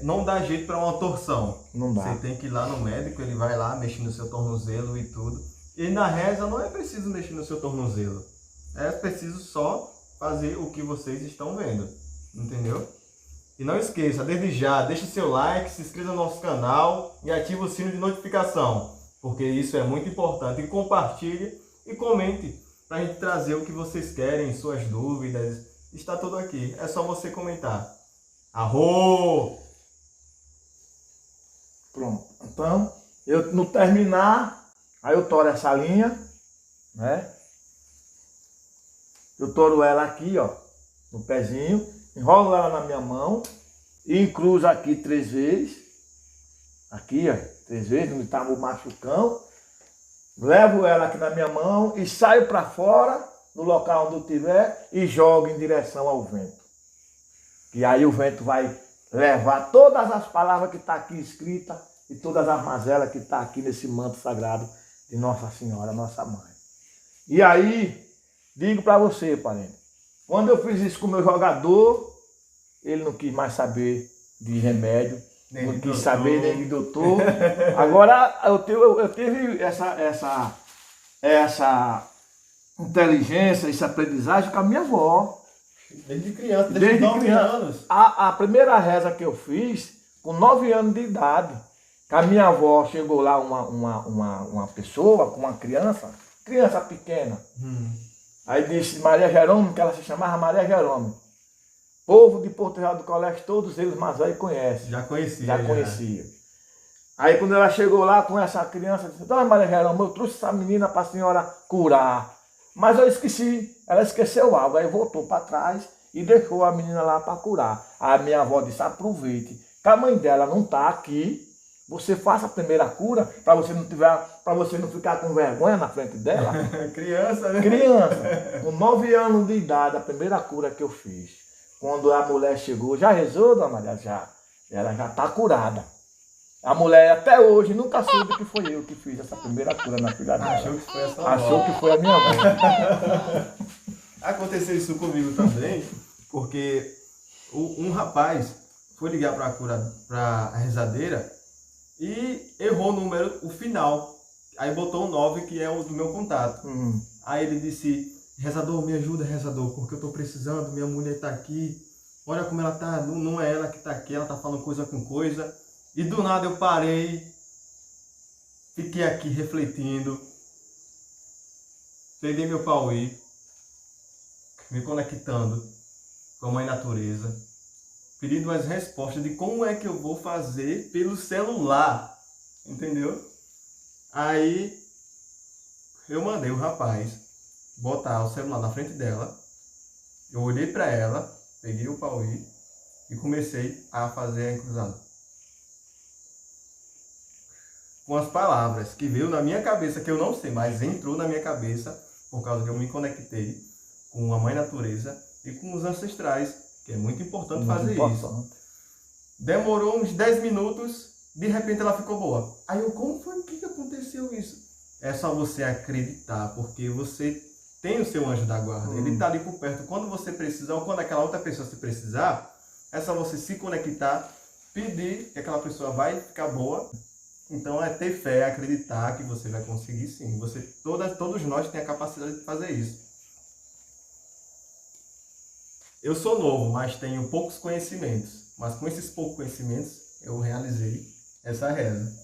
não dá jeito para uma torção. Não dá. Você tem que ir lá no médico, ele vai lá, mexe no seu tornozelo e tudo. E na reza não é preciso mexer no seu tornozelo. É preciso só fazer o que vocês estão vendo. Entendeu? E não esqueça, desde já, deixe seu like, se inscreva no nosso canal e ative o sino de notificação, porque isso é muito importante. E compartilhe e comente para a gente trazer o que vocês querem, suas dúvidas. Está tudo aqui, é só você comentar. Arro! Pronto. Então, eu no terminar, aí eu toro essa linha, né? Eu toro ela aqui, ó, no pezinho, enrolo ela na minha mão e encruzo aqui 3 vezes. Aqui, ó, 3 vezes, onde está o machucão. Levo ela aqui na minha mão e saio para fora, no local onde eu estiver, e jogo em direção ao vento. E aí o vento vai levar todas as palavras que estão aqui escritas e todas as mazelas que estão aqui nesse manto sagrado de Nossa Senhora, Nossa Mãe. E aí, digo para você, parente, quando eu fiz isso com o meu jogador, ele não quis mais saber de remédio, Nem não de quis doutor. saber nem de doutor. Agora, eu tive essa inteligência, essa aprendizagem com a minha avó. Desde criança, Desde 9 criança. anos. A primeira reza que eu fiz, com 9 anos de idade, que a minha avó chegou lá, uma pessoa com uma criança pequena. Aí disse Maria Jerônimo, que ela se chamava Maria Jerônimo. Povo de Porto Real do Colégio, todos eles mais velhos conhecem. Já conhecia. Já conhecia. Aí quando ela chegou lá com essa criança, disse, Dona Maria Jerônimo, eu trouxe essa menina para a senhora curar. Mas eu esqueci, ela esqueceu algo, aí voltou para trás e deixou a menina lá para curar. Aí a minha avó disse, aproveite, que a mãe dela não está aqui, você faça a primeira cura, para você não ficar com vergonha na frente dela. Criança, né? Criança, com 9 anos de idade, a primeira cura que eu fiz. Quando a mulher chegou, já rezou, Dona Maria? Já. Ela já está curada. A mulher até hoje nunca soube que foi eu que fiz essa primeira cura na filha dela. Achou que foi a sua Achou avó. que foi a minha avó. Aconteceu isso comigo também, porque um rapaz foi ligar para a rezadeira e errou o final. Aí botou o 9, que é o do meu contato. Aí ele disse, rezador, me ajuda, rezador, porque eu estou precisando, minha mulher está aqui. Olha como ela está, não é ela que está aqui, ela está falando coisa com coisa. E do nada eu parei, fiquei aqui refletindo, peguei meu pauí, me conectando com a mãe natureza, pedindo as respostas de como é que eu vou fazer pelo celular, entendeu? Aí eu mandei o rapaz botar o celular na frente dela, eu olhei para ela, peguei o pauí e comecei a fazer a encruzada. Com as palavras que veio na minha cabeça, que eu não sei, mas entrou na minha cabeça, por causa que eu me conectei com a Mãe Natureza e com os ancestrais, que é muito importante fazer isso. Demorou uns 10 minutos, de repente ela ficou boa. Aí eu, como foi que aconteceu isso? É só você acreditar, porque você tem o seu anjo da guarda. Ele está ali por perto. Quando você precisar, ou quando aquela outra pessoa se precisar, é só você se conectar, pedir que aquela pessoa vai ficar boa. Então é ter fé, acreditar que você vai conseguir sim. Todos nós temos a capacidade de fazer isso. Eu sou novo, mas tenho poucos conhecimentos. Mas com esses poucos conhecimentos, eu realizei essa reza.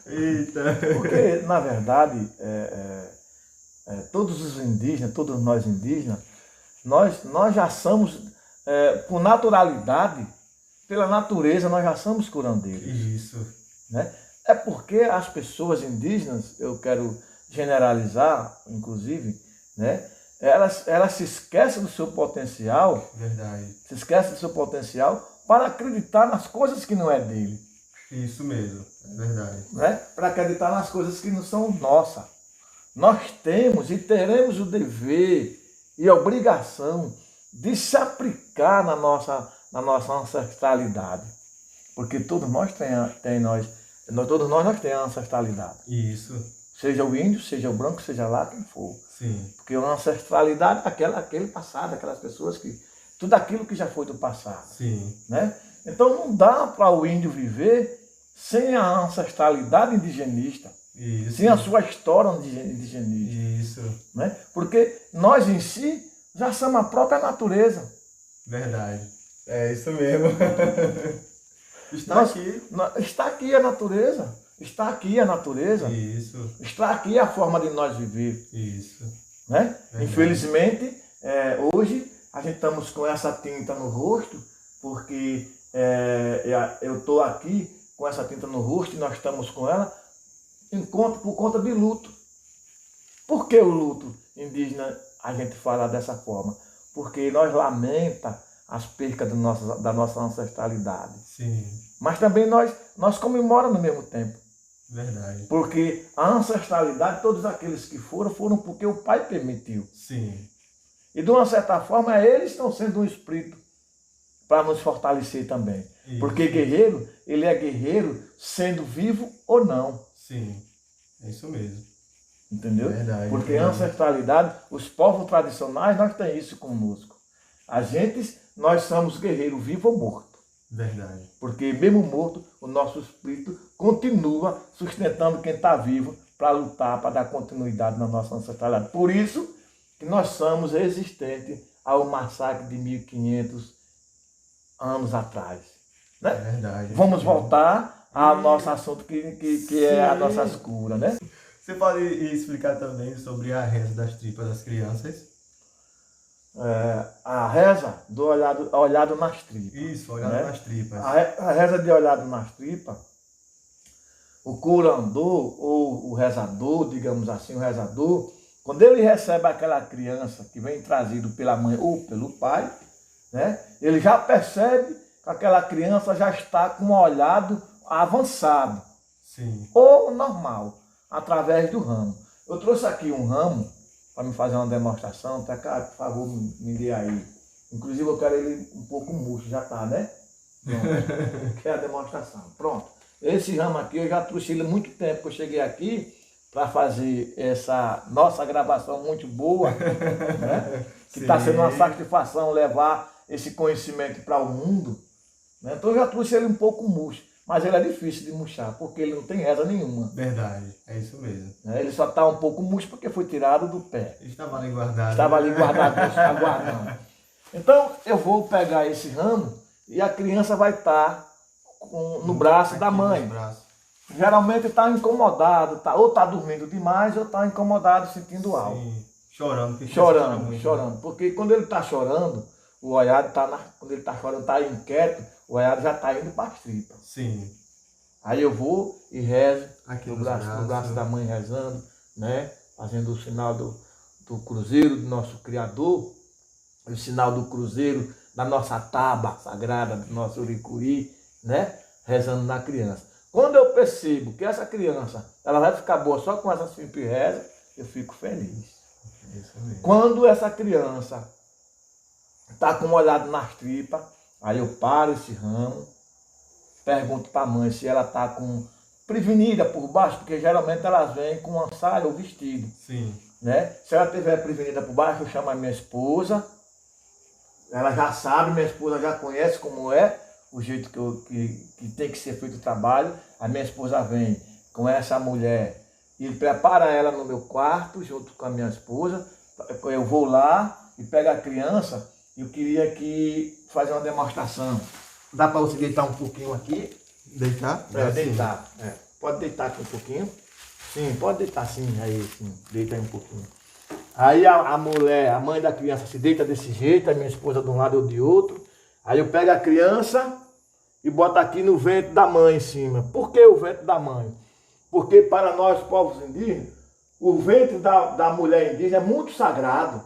Eita! Porque, na verdade, todos os indígenas, todos nós indígenas, nós já somos, com naturalidade, pela natureza, nós já somos curandeiros. Isso. Né? É porque as pessoas indígenas, eu quero generalizar, inclusive, né? Elas se esquecem do seu potencial. Verdade. Se esquecem do seu potencial para acreditar nas coisas que não é dele. Isso mesmo, é verdade. Né? Para acreditar nas coisas que não são nossas. Nós temos e teremos o dever e a obrigação de se aplicar na nossa ancestralidade. Porque todos nós temos a ancestralidade. Isso. Seja o índio, seja o branco, seja lá quem for. Sim. Porque a ancestralidade é aquele passado, aquelas pessoas que... Tudo aquilo que já foi do passado. Sim. Né? Então não dá para o índio viver sem a ancestralidade indigenista. Isso. Sem a sua história indigenista. Isso. Né? Porque nós em si já somos a própria natureza. Verdade. É isso mesmo. Está aqui a natureza. Está aqui a natureza. Isso. Está aqui a forma de nós viver. Isso. Né? Infelizmente, hoje a gente estamos com essa tinta no rosto, porque eu estou aqui com essa tinta no rosto e nós estamos com ela por conta de luto. Por que o luto indígena a gente fala dessa forma? Porque nós lamentamos as percas da nossa ancestralidade. Sim. Mas também nós comemoramos no mesmo tempo. Verdade. Porque a ancestralidade, todos aqueles que foram porque o Pai permitiu. Sim. E de uma certa forma, eles estão sendo um espírito para nos fortalecer também. Isso. Porque guerreiro, ele é guerreiro sendo vivo ou não. Sim. É isso mesmo. Entendeu? Verdade. Porque a ancestralidade, os povos tradicionais, nós temos isso conosco. Nós somos guerreiros vivo ou morto. Verdade. Porque mesmo morto, o nosso espírito continua sustentando quem está vivo para lutar, para dar continuidade na nossa ancestralidade. Por isso que nós somos resistentes ao massacre de 1500 anos atrás. Né? É verdade. Vamos voltar ao nosso assunto que é a nossa cura, né? Você pode explicar também sobre a reza das tripas das crianças? A reza do olhado nas tripas. Isso, olhado, né? Nas tripas. A reza de olhado nas tripas, o curandor ou o rezador, digamos assim, o rezador, quando ele recebe aquela criança que vem trazido pela mãe ou pelo pai, né, ele já percebe que aquela criança já está com um olhado avançado. Sim. Ou normal, através do ramo. Eu trouxe aqui um ramo para me fazer uma demonstração, tá, cara? Por favor, me dê aí. Inclusive eu quero ele um pouco murcho, já tá, né? Pronto. Que é a demonstração. Pronto. Esse ramo aqui eu já trouxe ele há muito tempo que eu cheguei aqui para fazer essa nossa gravação muito boa, né? Que está sendo uma satisfação levar esse conhecimento para o mundo. Né? Então eu já trouxe ele um pouco murcho. Mas ele é difícil de murchar, porque ele não tem reza nenhuma. Verdade, é isso mesmo. Ele só está um pouco murcho porque foi tirado do pé. Ele estava ali guardado. Estava ali guardado, aguardando. Então, eu vou pegar esse ramo e a criança vai estar no braço da mãe. Geralmente está incomodado, ou está dormindo demais, ou está incomodado, sentindo algo. Chorando. Chorando. Porque quando ele está chorando, o olhado quando ele está chorando, está inquieto, o olhado já está indo para as tripas. Sim. Aí eu vou e rezo, Aqui no nos braço braços. da mãe rezando, né? Fazendo o sinal do cruzeiro do nosso Criador, o sinal do cruzeiro da nossa taba sagrada, do nosso uricuri, né? Rezando na criança. Quando eu percebo que essa criança ela vai ficar boa só com essa simples reza, eu fico feliz. Isso mesmo. Quando essa criança está com um olhado nas tripas, aí eu paro esse ramo, pergunto para a mãe se ela está prevenida por baixo, porque geralmente elas vêm com uma saia ou vestido. Sim. Né? Se ela estiver prevenida por baixo, eu chamo a minha esposa, ela já sabe, minha esposa já conhece como é o jeito que tem que ser feito o trabalho. A minha esposa vem com essa mulher e prepara ela no meu quarto, junto com a minha esposa. Eu vou lá e pego a criança. Eu queria fazer uma demonstração. Dá para você deitar um pouquinho aqui? Deitar? Deitar. Pode deitar aqui um pouquinho. Sim, pode deitar sim. Aí, sim. Deita aí um pouquinho. Aí a mulher, a mãe da criança se deita desse jeito, a minha esposa de um lado e eu de outro. Aí eu pego a criança e boto aqui no ventre da mãe em cima. Por que o ventre da mãe? Porque para nós, povos indígenas, o ventre da mulher indígena é muito sagrado.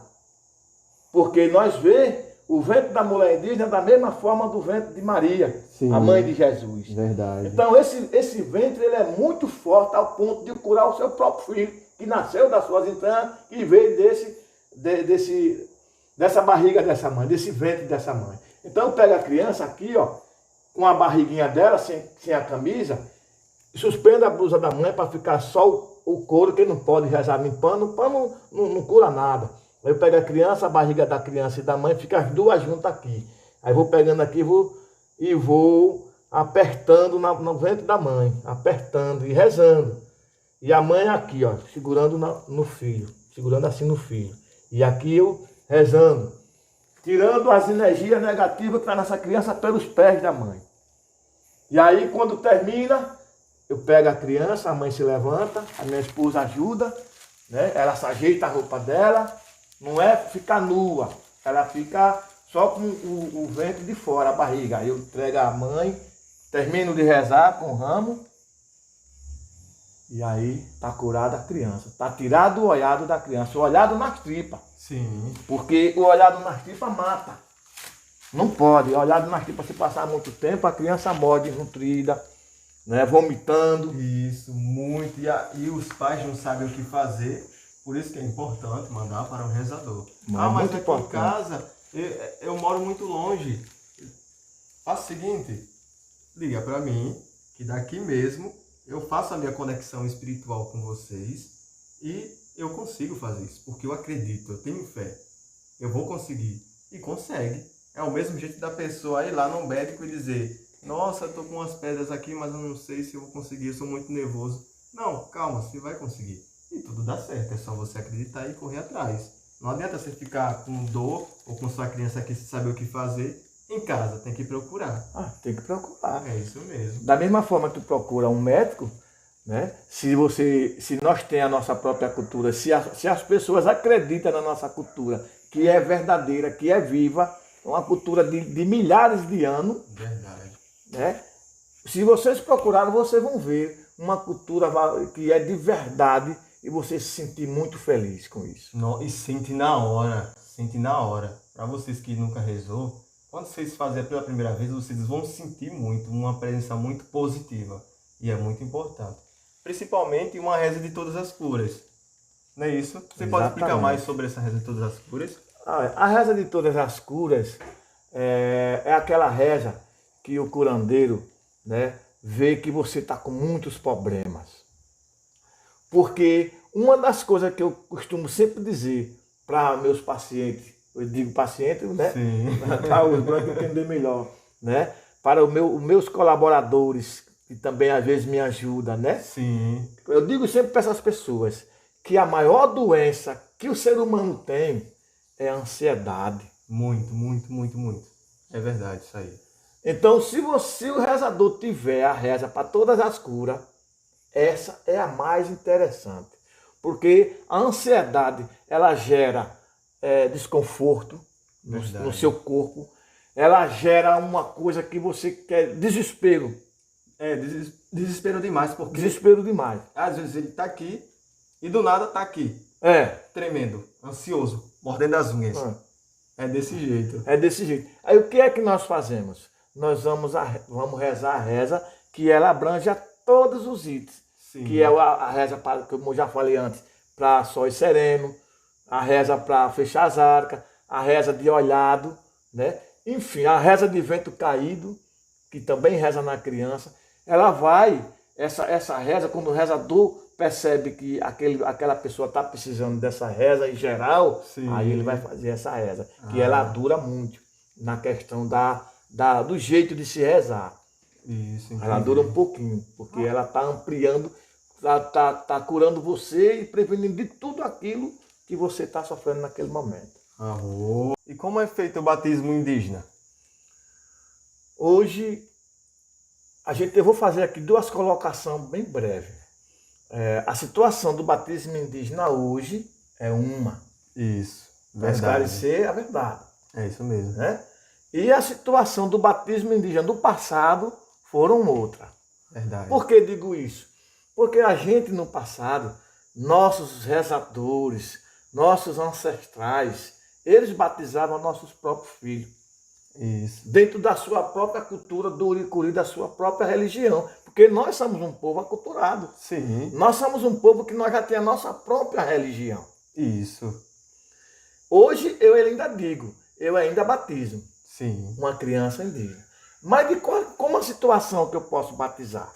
Porque nós vemos o ventre da mulher indígena da mesma forma do ventre de Maria, Sim, a mãe de Jesus. Verdade. Então esse ventre ele é muito forte ao ponto de curar o seu próprio filho, que nasceu das suas entranhas e veio dessa barriga dessa mãe, desse ventre dessa mãe. Então pega a criança aqui, ó, com a barriguinha dela, sem a camisa, suspende a blusa da mãe para ficar só o couro, que não pode rezar limpando, o pano não cura nada. Aí eu pego a criança, a barriga da criança e da mãe, fica as duas juntas aqui. Aí vou pegando aqui e vou apertando no ventre da mãe, apertando e rezando. E a mãe aqui, ó, segurando no filho, segurando assim no filho. E aqui eu rezando, tirando as energias negativas que está nessa criança pelos pés da mãe. E aí quando termina, eu pego a criança, a mãe se levanta, a minha esposa ajuda, né? Ela se ajeita a roupa dela, não é ficar nua, ela fica só com o ventre de fora, a barriga. Aí eu entrego a mãe, termino de rezar com o ramo, e aí está curada a criança. Está tirado o olhado da criança, o olhado nas tripas. Sim. Porque o olhado nas tripas mata. Não pode, o olhado nas tripas, se passar muito tempo, a criança morre desnutrida, né, vomitando. Isso, muito. E os pais não sabem o que fazer, por isso que é importante mandar para um rezador. Mas muito aqui importante. em casa, eu moro muito longe. Faz o seguinte, liga para mim, que daqui mesmo eu faço a minha conexão espiritual com vocês e eu consigo fazer isso, porque eu acredito, eu tenho fé. Eu vou conseguir. E consegue. É o mesmo jeito da pessoa ir lá no médico e dizer: nossa, eu tô com umas pedras aqui, mas eu não sei se eu vou conseguir, eu sou muito nervoso. Não, calma, você vai conseguir. E tudo dá certo, é só você acreditar e correr atrás. Não adianta você ficar com dor ou com sua criança aqui sem saber o que fazer. Em casa, tem que procurar. Tem que procurar. É isso mesmo. Da mesma forma que tu procura um médico, né? Se nós temos a nossa própria cultura, se as pessoas acreditam na nossa cultura, que é verdadeira, que é viva, uma cultura de milhares de anos, Verdade. né? Se vocês procurarem, vocês vão ver uma cultura que é de verdade e você se sentir muito feliz com isso. E sente na hora. Sente na hora. Para vocês que nunca rezou, quando vocês fazem pela primeira vez, vocês vão sentir muito, uma presença muito positiva. E é muito importante. Principalmente uma reza de todas as curas. Não é isso? Você pode explicar Exatamente. mais sobre essa reza de todas as curas? A reza de todas as curas é aquela reza que o curandeiro, né, vê que você está com muitos problemas. Porque uma das coisas que eu costumo sempre dizer para meus pacientes, eu digo paciente, né? Sim. Para os brancos entender melhor, né? Para os meus colaboradores, que também às vezes me ajudam, né? Sim. Eu digo sempre para essas pessoas que a maior doença que o ser humano tem é a ansiedade. Muito, muito, muito, muito. É verdade isso aí. Então, se o rezador tiver a reza para todas as curas, essa é a mais interessante. Porque a ansiedade, ela gera desconforto, no seu corpo, ela gera uma coisa que você quer, desespero. Desespero demais, porque Desespero demais. às vezes ele tá aqui e do nada tá aqui, tremendo, ansioso, mordendo as unhas. É desse jeito. É desse jeito. Aí o que é que nós fazemos? Nós vamos rezar a reza que ela abrange a todos os itens. Sim. Que é a reza, como eu já falei antes, para sol e sereno, a reza para fechar as arcas, a reza de olhado, né? Enfim, a reza de vento caído, que também reza na criança. Ela vai, essa reza, quando o rezador percebe que aquela pessoa está precisando dessa reza em geral, Sim. aí ele vai fazer essa reza, que ela dura muito na questão do jeito de se rezar. Isso, ela dura um pouquinho, porque ela está ampliando, está curando você e prevenindo de tudo aquilo que você está sofrendo naquele momento. E como é feito o batismo indígena? Hoje, eu vou fazer aqui duas colocações bem breves. A situação do batismo indígena hoje é uma. Isso, para verdade. esclarecer a verdade. É isso mesmo. Né? E a situação do batismo indígena do passado foram outra. Verdade. Por que digo isso? Porque a gente no passado, nossos rezadores, nossos ancestrais, eles batizavam nossos próprios filhos. Isso. Dentro da sua própria cultura, do uricuri, da sua própria religião. Porque nós somos um povo aculturado. Sim. Nós somos um povo que nós já temos a nossa própria religião. Isso. Hoje eu ainda digo, eu ainda batizo. Sim. Uma criança indígena. Mas como a situação que eu posso batizar?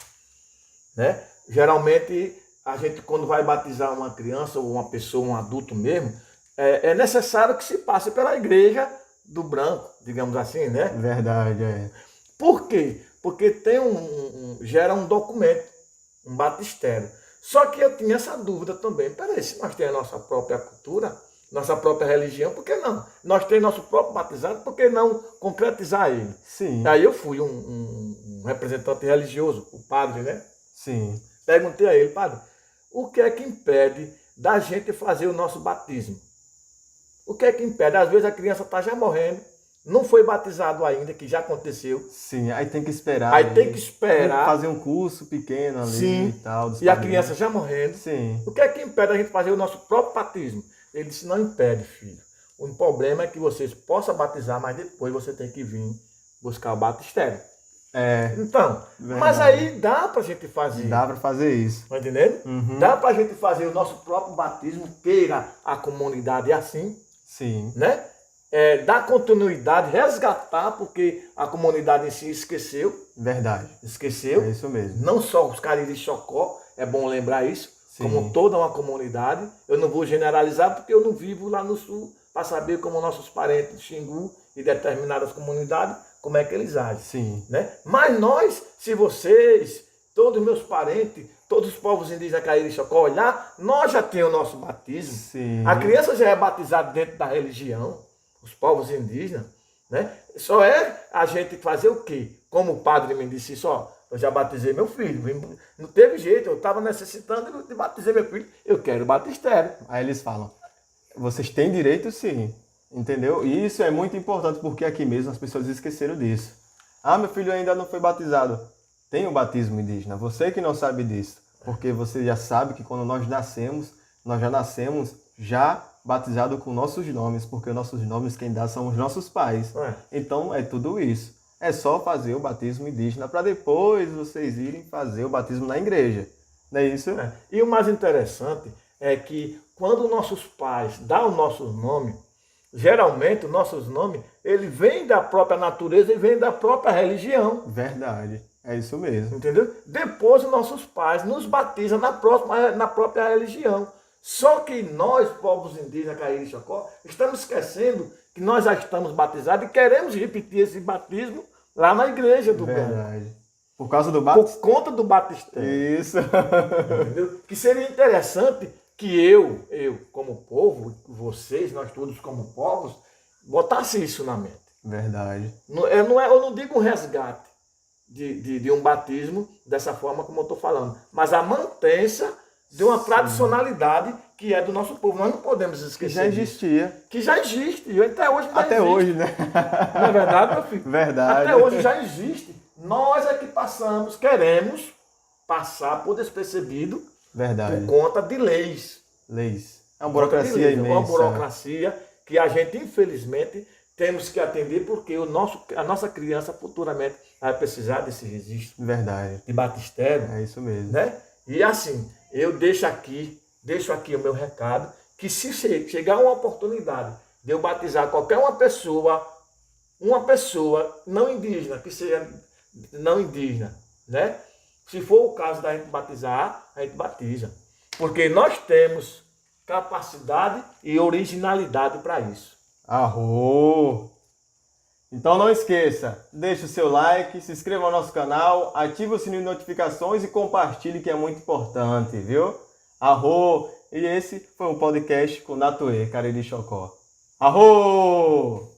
Né? Geralmente, a gente quando vai batizar uma criança ou uma pessoa, um adulto mesmo, é necessário que se passe pela igreja do branco, digamos assim, né? Verdade, é. Por quê? Porque tem gera um documento, um batistério. Só que eu tinha essa dúvida também. Peraí, se nós temos a nossa própria cultura, nossa própria religião, por que não? Nós temos nosso próprio batizado, por que não concretizar ele? Sim. Aí eu fui um representante religioso, o padre, né? Sim. Perguntei a ele, padre, o que é que impede da gente fazer o nosso batismo? O que é que impede? Às vezes a criança está já morrendo, não foi batizado ainda, que já aconteceu. Sim, aí tem que esperar. Aí tem que esperar. Fazer um curso pequeno ali. Sim. E tal. E a criança já morrendo. Sim. O que é que impede a gente fazer o nosso próprio batismo? Ele disse, não impede, filho. O problema é que vocês possam batizar, mas depois você tem que vir buscar o batistério. Então, verdade. Mas aí dá pra gente fazer. Dá pra fazer isso. Tá entendendo? Uhum. Dá pra gente fazer o nosso próprio batismo, queira a comunidade assim. Sim. Né? Dar continuidade, resgatar, porque a comunidade em si esqueceu. Verdade. Esqueceu. É isso mesmo. Não só os Cariri Chocó, é bom lembrar isso, Sim. como toda uma comunidade. Eu não vou generalizar porque eu não vivo lá no sul para saber como nossos parentes de Xingu e determinadas comunidades, como é que eles agem. Sim. Né? Mas nós, se vocês, todos os meus parentes, todos os povos indígenas Cariri Chocó olhar, nós já temos o nosso batismo. Sim. A criança já é batizada dentro da religião, os povos indígenas. Né? Só é a gente fazer o quê? Como o padre me disse, só, eu já batizei meu filho. Não teve jeito, eu estava necessitando de batizar meu filho. Eu quero batistério. Aí eles falam, vocês têm direito sim, entendeu? E isso é muito importante, porque aqui mesmo as pessoas esqueceram disso. Ah, meu filho ainda não foi batizado. Tem o batismo indígena, você que não sabe disso. Porque você já sabe que quando nós já nascemos já batizado com nossos nomes, porque nossos nomes quem dá são os nossos pais. Então é tudo isso. É só fazer o batismo indígena para depois vocês irem fazer o batismo na igreja. Não é isso? E o mais interessante é que quando nossos pais dão o nosso nome, geralmente os nossos nomes, ele vem da própria natureza e vem da própria religião. Verdade. É isso mesmo. Entendeu? Depois os nossos pais nos batizam na própria religião. Só que nós, povos indígenas, Cariri e Chocó, estamos esquecendo que nós já estamos batizados e queremos repetir esse batismo lá na igreja do Branco. Verdade. Por causa do batismo? Por conta do batistério. Isso. Entendeu? Que seria interessante que eu como povo, vocês, nós todos como povos, botasse isso na mente. Verdade. Eu não digo um resgate de um batismo dessa forma como eu estou falando, mas a mantença de uma tradicionalidade que é do nosso povo. Nós não podemos Que esquecer já disso. existia. Que já existe. E até hoje ainda Até existe. hoje, né? Não é verdade, meu filho? Verdade. Até hoje já existe. Nós é que queremos passar por despercebido Verdade. por conta de leis. Leis. É uma Por conta de burocracia leis. imensa. Uma burocracia que a gente, infelizmente, temos que atender porque a nossa criança futuramente vai precisar desse registro Verdade. de batistério, É isso mesmo. né? E assim, eu deixo aqui o meu recado, que se chegar uma oportunidade de eu batizar qualquer uma pessoa não indígena, que seja não indígena, né? Se for o caso da gente batizar, a gente batiza. Porque nós temos capacidade e originalidade para isso. Arro! Então não esqueça, deixe o seu like, se inscreva no nosso canal, ative o sininho de notificações e compartilhe, que é muito importante, viu? Arro! E esse foi um podcast com Natuê, Cariri Chocó. Arro!